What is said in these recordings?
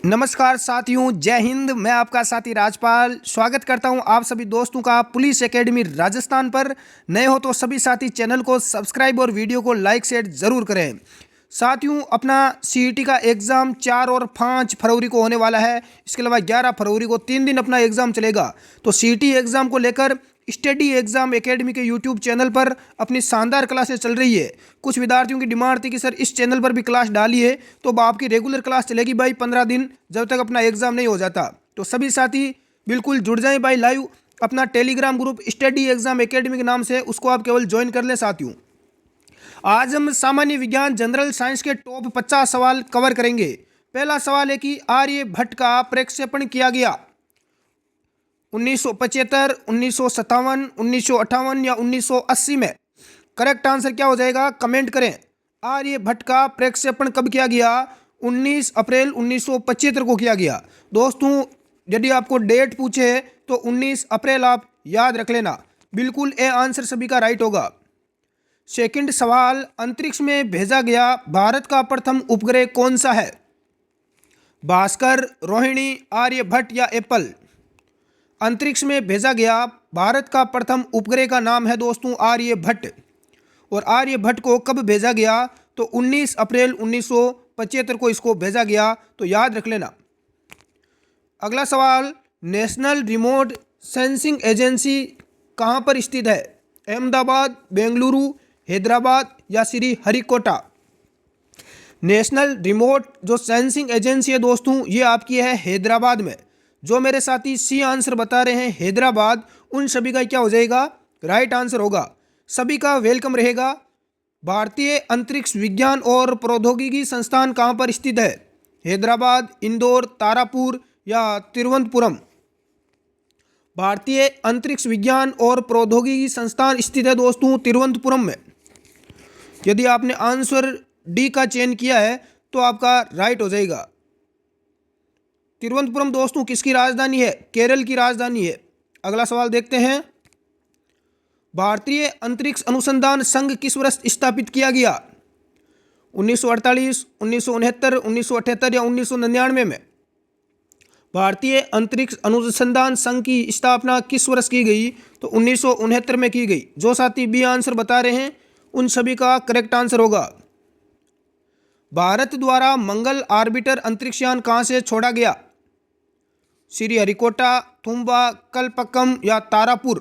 नमस्कार साथियों, जय हिंद। मैं आपका साथी राजपाल स्वागत करता हूं आप सभी दोस्तों का पुलिस एकेडमी राजस्थान पर। नए हो तो सभी साथी चैनल को सब्सक्राइब और वीडियो को लाइक शेयर जरूर करें। साथियों, अपना सीईटी का एग्ज़ाम 4 और 5 फरवरी को होने वाला है। इसके अलावा 11 फरवरी को 3 दिन अपना एग्ज़ाम चलेगा। तो सीईटी एग्ज़ाम को लेकर स्टडी एग्जाम एकेडमी के यूट्यूब चैनल पर अपनी शानदार क्लासेस चल रही है। कुछ विद्यार्थियों की डिमांड थी कि सर इस चैनल पर भी क्लास डालिए, तो अब आपकी रेगुलर क्लास चलेगी भाई 15 दिन, जब तक अपना एग्जाम नहीं हो जाता। तो सभी साथी बिल्कुल जुड़ जाएं भाई लाइव। अपना Telegram group study exam academy के नाम से, उसको आप केवल ज्वाइन कर लें। साथियों, आज हम सामान्य विज्ञान जनरल साइंस के टॉप 50 सवाल कवर करेंगे। पहला सवाल है कि आर्यभट्ट का प्रक्षेपण किया गया 1975, 1957, 1958 या 1980 में। करेक्ट आंसर क्या हो जाएगा, कमेंट करें। आर्यभट्ट का प्रक्षेपण कब किया गया? 19 अप्रैल 1975 को किया गया। दोस्तों, यदि आपको डेट पूछे तो 19 अप्रैल आप याद रख लेना। बिल्कुल ए आंसर सभी का राइट होगा। सेकंड सवाल, अंतरिक्ष में भेजा गया भारत का प्रथम उपग्रह कौन सा है? भास्कर, रोहिणी, आर्यभट्ट या एप्पल? अंतरिक्ष में भेजा गया भारत का प्रथम उपग्रह का नाम है दोस्तों आर्यभट्ट। और आर्यभट्ट को कब भेजा गया? तो 19 अप्रैल 1975 को इसको भेजा गया, तो याद रख लेना। अगला सवाल, नेशनल रिमोट सेंसिंग एजेंसी कहाँ पर स्थित है? अहमदाबाद, बेंगलुरु, हैदराबाद या श्री हरिकोटा? नेशनल रिमोट जो सेंसिंग एजेंसी है दोस्तों, ये आपकी है हैदराबाद में। जो मेरे साथी सी आंसर बता रहे हैं हैदराबाद, उन सभी का क्या हो जाएगा, राइट आंसर होगा। सभी का वेलकम रहेगा। भारतीय अंतरिक्ष विज्ञान और प्रौद्योगिकी संस्थान कहाँ पर स्थित है? हैदराबाद, इंदौर, तारापुर या तिरुवनंतपुरम? भारतीय अंतरिक्ष विज्ञान और प्रौद्योगिकी संस्थान स्थित है दोस्तों तिरुवनंतपुरम में। यदि आपने आंसर डी का चयन किया है तो आपका राइट हो जाएगा। तिरुवनंतपुरम दोस्तों किसकी राजधानी है? केरल की राजधानी है। अगला सवाल देखते हैं, भारतीय अंतरिक्ष अनुसंधान संघ किस वर्ष स्थापित किया गया? 1948, 1969, 1978 या 1999 में? भारतीय अंतरिक्ष अनुसंधान संघ की स्थापना किस वर्ष की गई? तो 1969 में की गई। जो साथी बी आंसर बता रहे हैं उन सभी का करेक्ट आंसर होगा। भारत द्वारा मंगल ऑर्बिटर अंतरिक्षयान कहाँ से छोड़ा गया? श्री हरिकोटा, तुम्बा, कलपक्कम या तारापुर?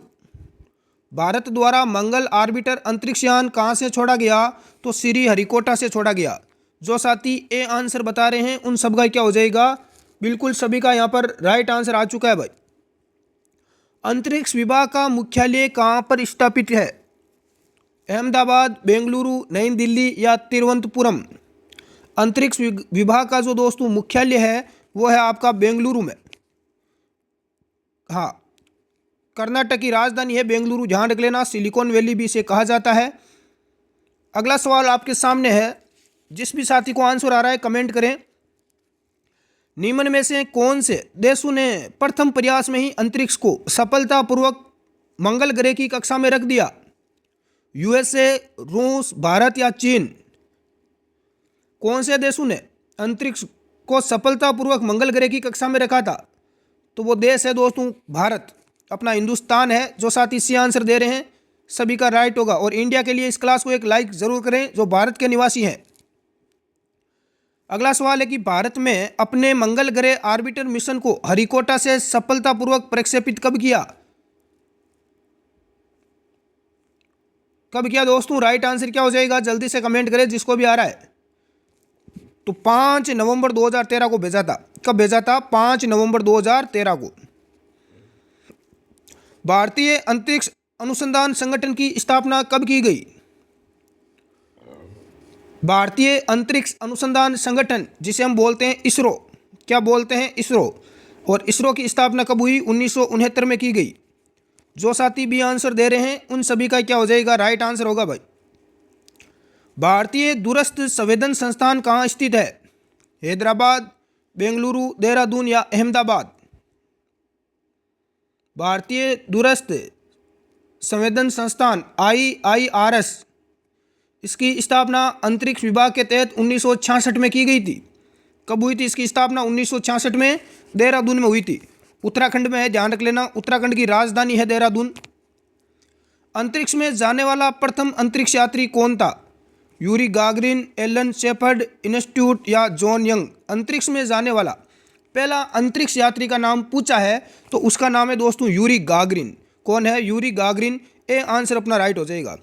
भारत द्वारा मंगल ऑर्बिटर अंतरिक्षयान कहाँ से छोड़ा गया? तो श्री हरिकोटा से छोड़ा गया। जो साथी ए आंसर बता रहे हैं उन सब का क्या हो जाएगा, बिल्कुल सभी का यहाँ पर राइट आंसर आ चुका है भाई। अंतरिक्ष विभाग का मुख्यालय कहाँ पर स्थापित है? अहमदाबाद, बेंगलुरु, नई दिल्ली या तिरुवनंतपुरम? अंतरिक्ष विभाग का जो दोस्तों मुख्यालय है वो है आपका बेंगलुरु में। हाँ, कर्नाटक की राजधानी है बेंगलुरु, ध्यान रख लेना। सिलिकॉन वैली भी इसे कहा जाता है। अगला सवाल आपके सामने है, जिस भी साथी को आंसर आ रहा है कमेंट करें। निम्न में से कौन से देशों ने प्रथम प्रयास में ही अंतरिक्ष को सफलतापूर्वक मंगल ग्रह की कक्षा में रख दिया? यूएसए, रूस, भारत या चीन? कौन से देशों ने अंतरिक्ष को सफलतापूर्वक मंगल ग्रह की कक्षा में रखा था? तो वो देश है दोस्तों भारत, अपना हिंदुस्तान है। जो साथी सी आंसर दे रहे हैं सभी का राइट होगा। और इंडिया के लिए इस क्लास को एक लाइक जरूर करें जो भारत के निवासी हैं। अगला सवाल है कि भारत में अपने मंगल ग्रह ऑर्बिटर मिशन को हरिकोटा से सफलतापूर्वक प्रक्षेपित कब किया? कब किया दोस्तों? राइट आंसर क्या हो जाएगा, जल्दी से कमेंट करें जिसको भी आ रहा है। तो 5 नवंबर 2013 को भेजा था। कब भेजा था? 5 नवंबर 2013 को। भारतीय अंतरिक्ष अनुसंधान संगठन की स्थापना कब की गई? भारतीय अंतरिक्ष अनुसंधान संगठन, जिसे हम बोलते हैं इसरो, क्या बोलते हैं? इसरो। और इसरो की स्थापना कब हुई? 1969 में की गई। जो साथी भी आंसर दे रहे हैं उन सभी का क्या हो जाएगा, राइट आंसर होगा भाई। भारतीय दूरस्थ संवेदन संस्थान कहाँ स्थित है? हैदराबाद, बेंगलुरु, देहरादून या अहमदाबाद? भारतीय दूरस्थ संवेदन संस्थान IIRS, इसकी स्थापना अंतरिक्ष विभाग के तहत 1966 में की गई थी। कब हुई थी इसकी स्थापना? 1966 में देहरादून में हुई थी। उत्तराखंड में है, ध्यान रख लेना। उत्तराखंड की राजधानी है देहरादून। अंतरिक्ष में जाने वाला प्रथम अंतरिक्ष यात्री कौन था? Yuri Gagarin, Alan Shepard institute या जॉन यंग? अंतरिक्ष में जाने वाला पहला अंतरिक्ष यात्री का नाम पूछा है तो उसका नाम है दोस्तों यूरी गागरिन। कौन है? Yuri Gagarin. ए आंसर अपना राइट हो जाएगा।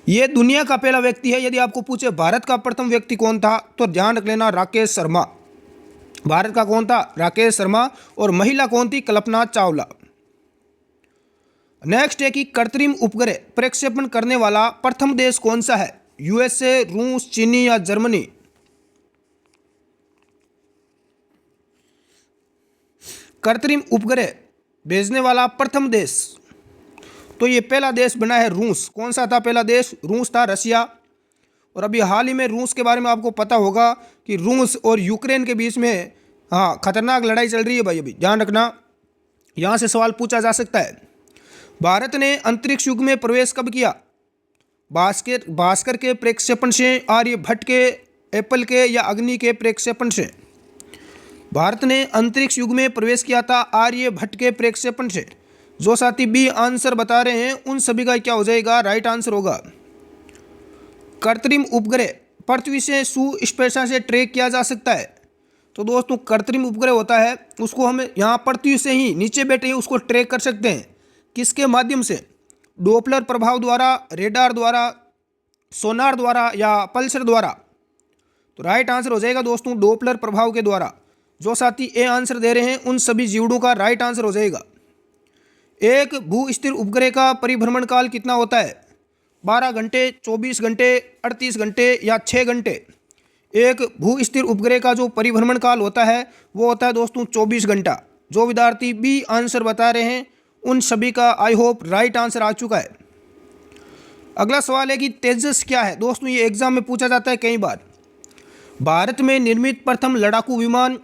ये दुनिया का पहला व्यक्ति है। यदि आपको पूछे भारत का प्रथम व्यक्ति कौन था तो ध्यान रख लेना राकेश शर्मा। भारत का कौन था? राकेश शर्मा। और महिला कौन थी? कल्पना चावला। नेक्स्ट है कि कृत्रिम उपग्रह प्रक्षेपण करने वाला प्रथम देश कौन सा है? यूएसए, रूस, चीनी या जर्मनी? कृत्रिम उपग्रह भेजने वाला प्रथम देश, तो ये पहला देश बना है रूस। कौन सा था पहला देश? रूस था, रशिया। और अभी हाल ही में रूस के बारे में आपको पता होगा कि रूस और यूक्रेन के बीच में खतरनाक लड़ाई चल रही है भाई। अभी ध्यान रखना, यहाँ से सवाल पूछा जा सकता है। भारत ने अंतरिक्ष युग में प्रवेश कब किया? भास्कर के प्रक्षेपण से, आर्यभट्ट के, एप्पल के या अग्नि के प्रक्षेपण से? भारत ने अंतरिक्ष युग में प्रवेश किया था आर्यभट्ट के प्रक्षेपण से। जो साथी बी आंसर बता रहे हैं उन सभी का क्या हो जाएगा? राइट आंसर होगा। कृत्रिम उपग्रह पृथ्वी से सुस्पेशा से ट्रैक किया जा सकता है। तो दोस्तों कृत्रिम उपग्रह होता है उसको हम यहाँ पृथ्वी से ही नीचे बैठे ही उसको ट्रैक कर सकते हैं। किसके माध्यम से? डोपलर प्रभाव द्वारा, रेडार द्वारा, सोनार द्वारा या पल्सर द्वारा? तो राइट आंसर हो जाएगा दोस्तों डोपलर प्रभाव के द्वारा। जो साथी ए आंसर दे रहे हैं उन सभी जीवड़ों का राइट आंसर हो जाएगा। एक भू स्थिर उपग्रह का परिभ्रमण काल कितना होता है? 12 घंटे, 24 घंटे, 38 घंटे या 6 घंटे? एक भू स्थिर उपग्रह का जो परिभ्रमण काल होता है वो होता है दोस्तों 24 घंटा। जो विद्यार्थी बी आंसर बता रहे हैं उन सभी का आई होप राइट आंसर आ चुका है। अगला सवाल है कि तेजस क्या है? दोस्तों ये एग्जाम में पूछा जाता है कई बार। भारत में निर्मित प्रथम लड़ाकू विमान,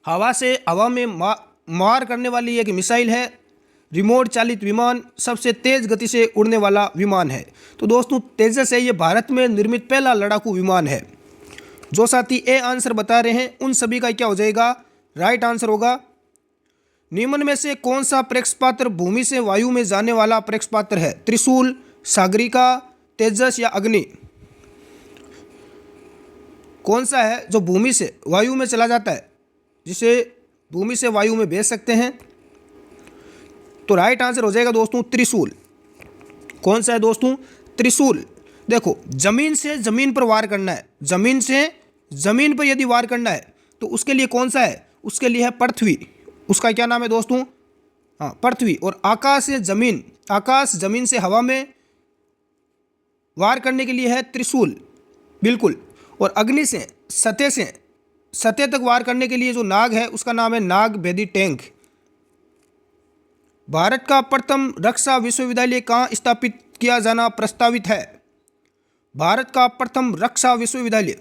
हवा में मार करने वाली एक मिसाइल है, रिमोट चालित विमान, सबसे तेज गति से उड़ने वाला विमान है। तो दोस्तों तेजस है, ये भारत में निर्मित पहला लड़ाकू विमान है। जो साथी ए आंसर बता रहे हैं उन सभी का क्या हो जाएगा? राइट आंसर होगा। निम्न में से कौन सा प्रक्षेपास्त्र भूमि से वायु में जाने वाला प्रक्षेपास्त्र है? त्रिशूल, सागरिका, तेजस या अग्नि? कौन सा है जो भूमि से वायु में चला जाता है, जिसे भूमि से वायु में भेज सकते हैं? तो राइट आंसर हो जाएगा दोस्तों त्रिशूल। कौन सा है दोस्तों? त्रिशूल। देखो जमीन से जमीन पर वार करना है, जमीन से जमीन पर यदि वार करना है तो उसके लिए कौन सा है? उसके लिए है पृथ्वी। उसका क्या नाम है दोस्तों? पृथ्वी। और आकाश से जमीन, आकाश जमीन से हवा में वार करने के लिए है त्रिशूल, बिल्कुल। और अग्नि से सतह तक वार करने के लिए जो नाग है उसका नाम है नाग भेदी टैंक। भारत का प्रथम रक्षा विश्वविद्यालय कहाँ स्थापित किया जाना प्रस्तावित है? भारत का प्रथम रक्षा विश्वविद्यालय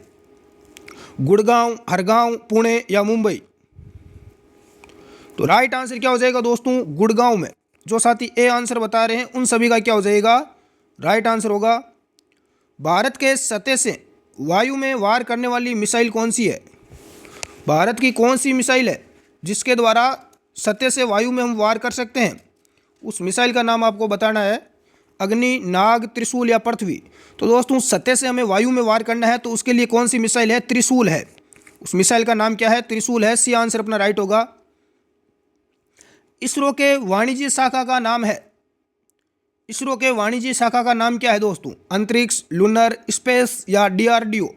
गुड़गांव, हरगांव, पुणे या मुंबई? तो राइट आंसर क्या हो जाएगा दोस्तों? गुड़गांव में। जो साथी ए आंसर बता रहे हैं उन सभी का क्या हो जाएगा? राइट आंसर होगा। भारत के सतह से वायु में वार करने वाली मिसाइल कौन सी है? भारत की कौन सी मिसाइल है जिसके द्वारा सतह से वायु में हम वार कर सकते हैं? उस मिसाइल का नाम आपको बताना है। अग्नि, नाग, त्रिशूल या पृथ्वी? तो दोस्तों सतह से हमें वायु में वार करना है तो उसके लिए कौन सी मिसाइल है? त्रिशूल है। उस मिसाइल का नाम क्या है? त्रिशूल है। सी आंसर अपना राइट होगा। इसरो के वाणिज्य शाखा का नाम है, इसरो के वाणिज्य शाखा का नाम क्या है दोस्तों? अंतरिक्ष, लूनर, स्पेस या डीआरडीओ?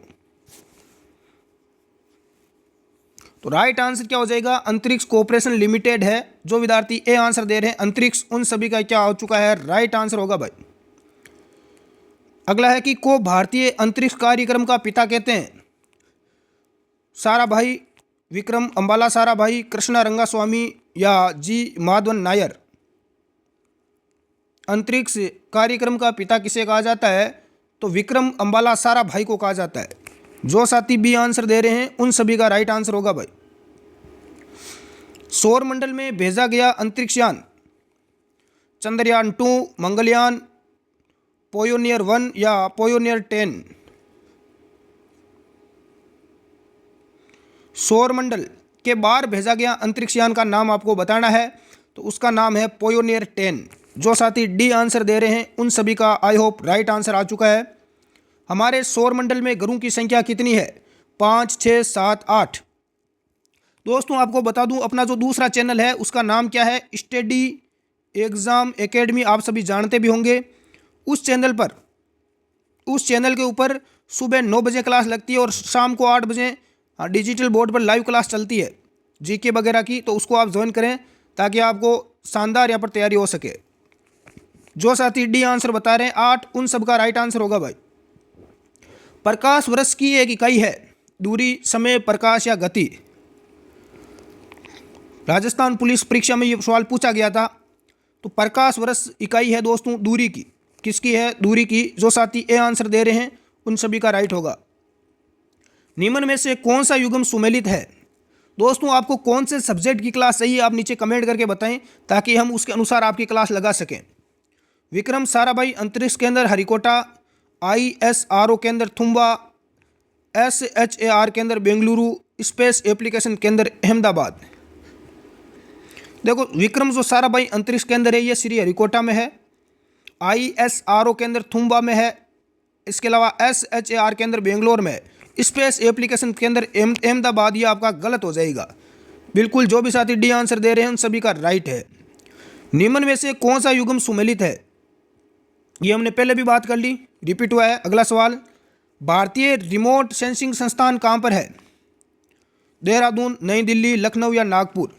तो राइट आंसर क्या हो जाएगा? अंतरिक्ष कोऑपरेशन लिमिटेड है। जो विद्यार्थी ए आंसर दे रहे हैं अंतरिक्ष, उन सभी का क्या हो चुका है? राइट आंसर होगा भाई। अगला है कि को भारतीय अंतरिक्ष कार्यक्रम का पिता कहते हैं? साराभाई, विक्रम अंबाला साराभाई, कृष्णा रंगास्वामी या जी माधवन नायर? अंतरिक्ष कार्यक्रम का पिता किसे कहा जाता है? तो विक्रम अंबाला साराभाई को कहा जाता है। जो साथी बी आंसर दे रहे हैं उन सभी का राइट आंसर होगा भाई। सौर मंडल में भेजा गया अंतरिक्षयान चंद्रयान 2, मंगलयान, पोयोनियर 1 या पोयोनियर 10? सौरमंडल के बाहर भेजा गया अंतरिक्ष यान का नाम आपको बताना है, तो उसका नाम है पोयोनियर 10। जो साथी डी आंसर दे रहे हैं उन सभी का आई होप राइट आंसर आ चुका है। हमारे सौरमंडल में ग्रहों की संख्या कितनी है? 5, 6, 7, 8। दोस्तों आपको बता दूं, अपना जो दूसरा चैनल है उसका नाम क्या है? स्टडी एग्ज़ाम एकेडमी, आप सभी जानते भी होंगे। उस चैनल के ऊपर सुबह 9 बजे क्लास लगती है और शाम को 8 बजे डिजिटल बोर्ड पर लाइव क्लास चलती है जीके वगैरह की, तो उसको आप ज्वाइन करें ताकि आपको शानदार यहाँ पर तैयारी हो सके। जो साथी डी आंसर बता रहे हैं 8, उन सब का राइट आंसर होगा भाई। प्रकाश वर्ष की एक इकाई है, दूरी, समय, प्रकाश या गति। राजस्थान पुलिस परीक्षा में ये सवाल पूछा गया था। तो प्रकाश वर्ष इकाई है दोस्तों दूरी की। किसकी है? दूरी की। जो साथी ए आंसर दे रहे हैं उन सभी का राइट होगा। निम्न में से कौन सा युग्म सुमेलित है? दोस्तों आपको कौन से सब्जेक्ट की क्लास चाहिए आप नीचे कमेंट करके बताएं ताकि हम उसके अनुसार आपकी क्लास लगा सकें। विक्रम साराभाई अंतरिक्ष केंद्र हरिकोटा, ISRO केंद्र थुम्बा, SHAR केंद्र बेंगलुरु, स्पेस एप्लीकेशन केंद्र अहमदाबाद। देखो विक्रम जो साराभाई अंतरिक्ष केंद्र है ये श्री हरिकोटा में है, ISRO केंद्र थुम्बा में है, इसके अलावा SHAR केंद्र बेंगलोर में है, स्पेस एप्लीकेशन केंद्र अहमदाबाद। ये आपका गलत हो जाएगा। बिल्कुल जो भी साथी डी आंसर दे रहे हैं उन सभी का राइट है। निम्न में से कौन सा युग्म सुमेलित है? ये हमने पहले भी बात कर ली, रिपीट हुआ है। अगला सवाल, भारतीय रिमोट सेंसिंग संस्थान कहाँ पर है? देहरादून, नई दिल्ली, लखनऊ या नागपुर?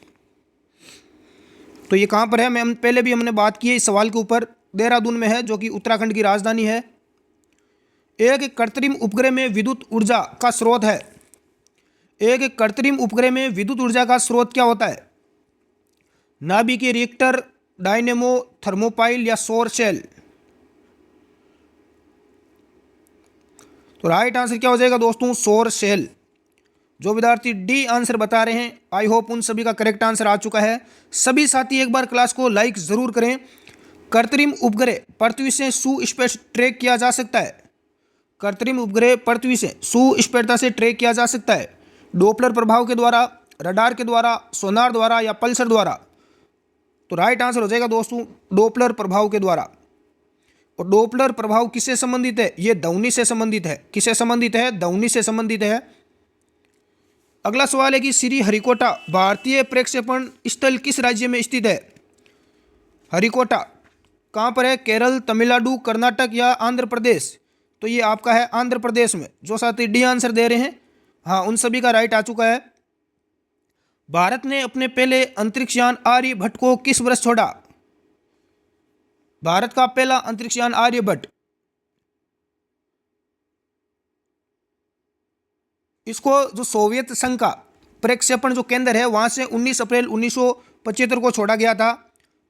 तो ये कहाँ पर है? पहले भी हमने बात की है इस सवाल के ऊपर। देहरादून में है जो कि उत्तराखंड की राजधानी है। एक कृत्रिम उपग्रह में विद्युत ऊर्जा का स्रोत है। एक कृत्रिम उपग्रह में विद्युत ऊर्जा का स्रोत क्या होता है? नाभिकीय रिएक्टर, डायनेमो, थर्मोपाइल या सौर सेल? तो राइट आंसर क्या हो जाएगा दोस्तों? सौर सेल। जो विद्यार्थी डी आंसर बता रहे हैं आई होप उन सभी का करेक्ट आंसर आ चुका है। सभी साथी एक बार क्लास को लाइक जरूर करें। कृत्रिम उपग्रह पृथ्वी से सुस्पष्ट ट्रैक किया जा सकता है। कृत्रिम उपग्रह पृथ्वी से सुस्पष्टता से ट्रैक किया जा सकता है डोपलर प्रभाव के द्वारा, रडार के द्वारा, सोनार द्वारा या पल्सर द्वारा? तो राइट आंसर हो जाएगा दोस्तों डोपलर प्रभाव के द्वारा। और डोपलर प्रभाव किससे संबंधित है? ये ध्वनि से संबंधित है। किससे संबंधित है? ध्वनि से संबंधित है। अगला सवाल है कि श्री हरिकोटा भारतीय प्रक्षेपण स्थल किस राज्य में स्थित है? हरिकोटा कहाँ पर है? केरल, तमिलनाडु, कर्नाटक या आंध्र प्रदेश? तो ये आपका है आंध्र प्रदेश में। जो साथी डी आंसर दे रहे हैं हाँ उन सभी का राइट आ चुका है। भारत ने अपने पहले अंतरिक्ष यान आर्यभट्ट को किस वर्ष छोड़ा? भारत का पहला अंतरिक्ष यान आर्यभट्ट, इसको जो सोवियत संघ का प्रक्षेपण जो केंद्र है वहां से 19 अप्रैल 1975 को छोड़ा गया था।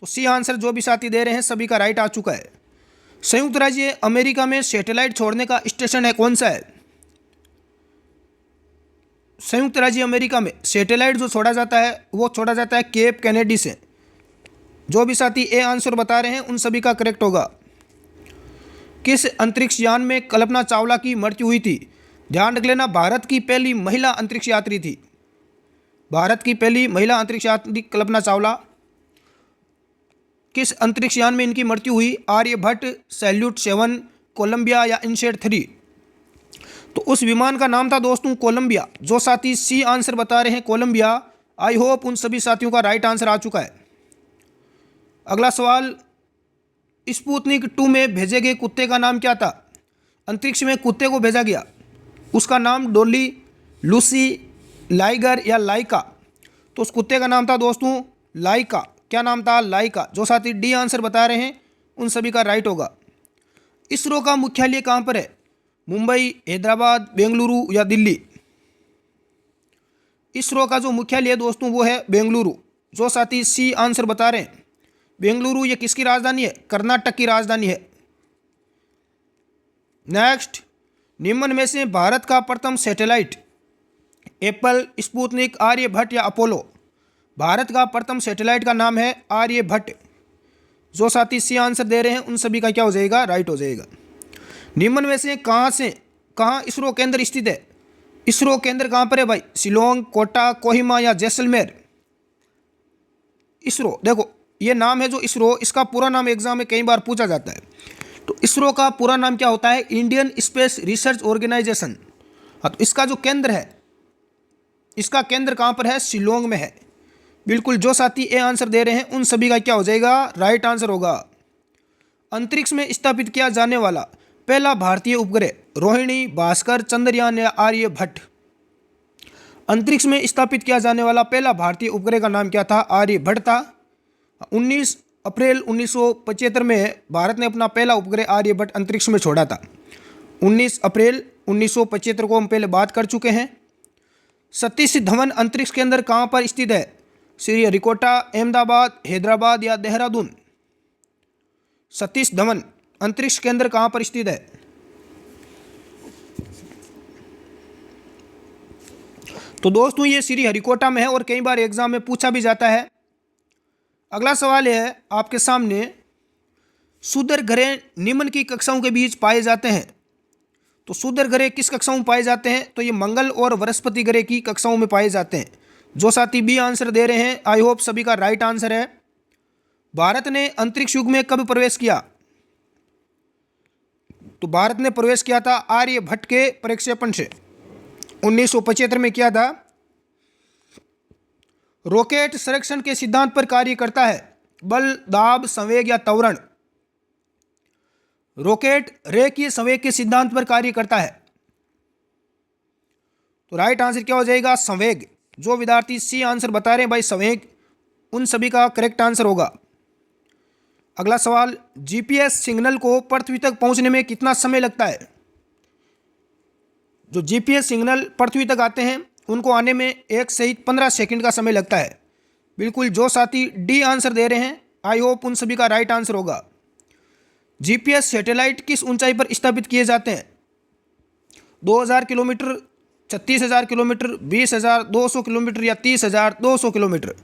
तो सी आंसर जो भी साथी दे रहे हैं सभी का राइट आ चुका है। संयुक्त राज्य अमेरिका में सैटेलाइट छोड़ने का स्टेशन है कौन सा है? संयुक्त राज्य अमेरिका में सैटेलाइट जो छोड़ा जाता है वो छोड़ा जाता है केप कैनेडी से। जो भी साथी ए आंसर बता रहे हैं उन सभी का करेक्ट होगा। किस अंतरिक्ष यान में कल्पना चावला की मृत्यु हुई थी? ध्यान रख लेना भारत की पहली महिला अंतरिक्ष यात्री थी। भारत की पहली महिला अंतरिक्ष यात्री कल्पना चावला। किस अंतरिक्ष यान में इनकी मृत्यु हुई? आर्यभट्ट, सैल्यूट 7, कोलंबिया या इनसेट 3? तो उस विमान का नाम था दोस्तों कोलंबिया। जो साथी सी आंसर बता रहे हैं कोलंबिया, आई होप उन सभी साथियों का राइट आंसर आ चुका है। अगला सवाल, स्पुतनिक 2 में भेजे गए कुत्ते का नाम क्या था? अंतरिक्ष में कुत्ते को भेजा गया, उसका नाम डोली, लूसी, लाइगर या लाइका? तो उस कुत्ते का नाम था दोस्तों लाइका। क्या नाम था? लाइका। जो साथी डी आंसर बता रहे हैं उन सभी का राइट होगा। इसरो का मुख्यालय कहाँ पर है? मुंबई, हैदराबाद, बेंगलुरु या दिल्ली? इसरो का जो मुख्यालय है दोस्तों वो है बेंगलुरु। जो साथी सी आंसर बता रहे हैं बेंगलुरु, ये किसकी राजधानी है? कर्नाटक की राजधानी है। नेक्स्ट, निम्न में से भारत का प्रथम सैटेलाइट एप्पल, स्पुतनिक, आर्यभट्ट या अपोलो? भारत का प्रथम सैटेलाइट का नाम है आर्यभट्ट। जो साथी सी आंसर दे रहे हैं उन सभी का क्या हो जाएगा? राइट हो जाएगा। निम्न में से कहाँ इसरो केंद्र स्थित है? इसरो केंद्र कहाँ पर है भाई? शिलोंग, कोटा, कोहिमा या जैसलमेर? इसरो, देखो ये नाम है जो इसरो, इसका पूरा नाम एग्जाम में कई बार पूछा जाता है। तो इसरो का पूरा नाम क्या होता है? Indian space research organisation. हाँ, तो इसका जो केंद्र है, इसका केंद्र कहाँ पर है? शिलोंग में है। बिल्कुल, जो साथी ए आंसर दे रहे हैं उन सभी का क्या हो जाएगा? राइट आंसर होगा। अंतरिक्ष में स्थापित किया जाने वाला पहला भारतीय उपग्रह रोहिणी, भास्कर, चंद्रयान या आर्यभट्ट? अंतरिक्ष में स्थापित किया जाने वाला पहला भारतीय उपग्रह का नाम क्या था? आर्यभट्ट था। 19 अप्रैल 1975 में भारत ने अपना पहला उपग्रह आर्यभट्ट अंतरिक्ष में छोड़ा था। 19 अप्रैल 1975 को हम पहले बात कर चुके हैं। सतीश धवन अंतरिक्ष केंद्र कहाँ पर स्थित है? श्रीहरिकोटा, अहमदाबाद, हैदराबाद या देहरादून? सतीश धवन अंतरिक्ष केंद्र कहाँ पर स्थित है? तो दोस्तों ये श्रीहरिकोटा में है और कई बार एग्जाम में पूछा भी जाता है। अगला सवाल है आपके सामने, सुदर ग्रह निम्न की कक्षाओं के बीच पाए जाते हैं। तो सुदर ग्रह किस कक्षाओं में पाए जाते हैं? तो ये मंगल और बृहस्पति ग्रह की कक्षाओं में पाए जाते हैं। जो साथी बी आंसर दे रहे हैं, आई होप सभी का राइट आंसर है। भारत ने अंतरिक्ष युग में कब प्रवेश किया? तो भारत ने प्रवेश किया था आर्यभट्ट के प्रक्षेपण से, 1975 में किया था। रॉकेट संरक्षण के सिद्धांत पर कार्य करता है, बल, दाब, संवेग या त्वरण? रॉकेट रेखीय संवेग के सिद्धांत पर कार्य करता है। तो राइट आंसर क्या हो जाएगा? संवेग। जो विद्यार्थी सी आंसर बता रहे हैं भाई संवेग, उन सभी का करेक्ट आंसर होगा। अगला सवाल, जीपीएस सिग्नल को पृथ्वी तक पहुंचने में कितना समय लगता है? जो जीपीएस सिग्नल पृथ्वी तक आते हैं उनको आने में 1 से 15 सेकंड का समय लगता है। बिल्कुल, जो साथी डी आंसर दे रहे हैं, आई होप उन सभी का राइट आंसर होगा। जीपीएस सैटेलाइट किस ऊंचाई पर स्थापित किए जाते हैं? 2000 किलोमीटर, 36,000 किलोमीटर, 20,200 किलोमीटर या 30,200 किलोमीटर?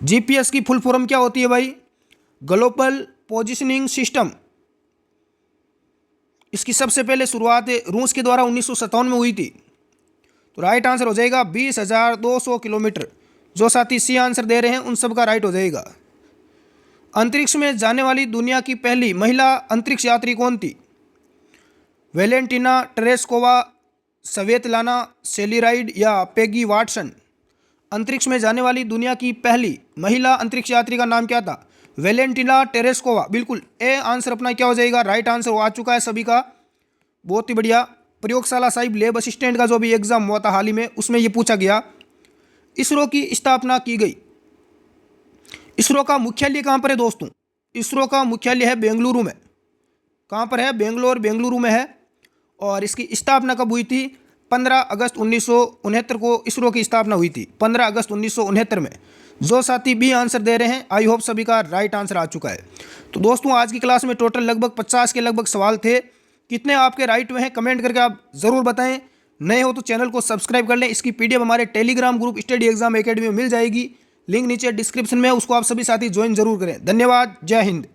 जीपीएस की फुल फॉर्म क्या होती है भाई? Global positioning system. इसकी सबसे पहले शुरुआत रूस के द्वारा 1957 में हुई थी। तो राइट आंसर हो जाएगा 20,200 किलोमीटर। जो साथी सी आंसर दे रहे हैं उन सब का राइट हो जाएगा। अंतरिक्ष में जाने वाली दुनिया की पहली महिला अंतरिक्ष यात्री कौन थी? वेलेंटिना टेरेस्कोवा, स्वेतलाना सेलिराइड या पेगी वाटसन? अंतरिक्ष में जाने वाली दुनिया की पहली महिला अंतरिक्ष यात्री का नाम क्या था? Valentina Tereshkova. बिल्कुल, ए आंसर अपना क्या हो जाएगा? राइट आंसर आ चुका है सभी का। बहुत ही बढ़िया। प्रयोगशाला साहिब लैब असिस्टेंट का जो भी एग्जाम हुआ था हाल ही में, उसमें ये पूछा गया। इसरो की स्थापना की गई। इसरो का मुख्यालय कहाँ पर है दोस्तों? इसरो का मुख्यालय है बेंगलुरु में। कहाँ पर है? बेंगलुरु में है। और इसकी स्थापना कब हुई थी? 15 अगस्त 1969 को इसरो की स्थापना हुई थी, 15 अगस्त 1969 में। जो साथी बी आंसर दे रहे हैं, आई होप सभी का राइट आंसर आ चुका है। तो दोस्तों आज की क्लास में टोटल लगभग 50 के लगभग सवाल थे। कितने आपके राइट हुए हैं कमेंट करके आप ज़रूर बताएं। नए हो तो चैनल को सब्सक्राइब कर लें। इसकी पीडीएफ हमारे Telegram group study exam academy में मिल जाएगी, लिंक नीचे डिस्क्रिप्शन में है, उसको आप सभी साथी ज्वाइन जरूर करें। धन्यवाद, जय हिंद।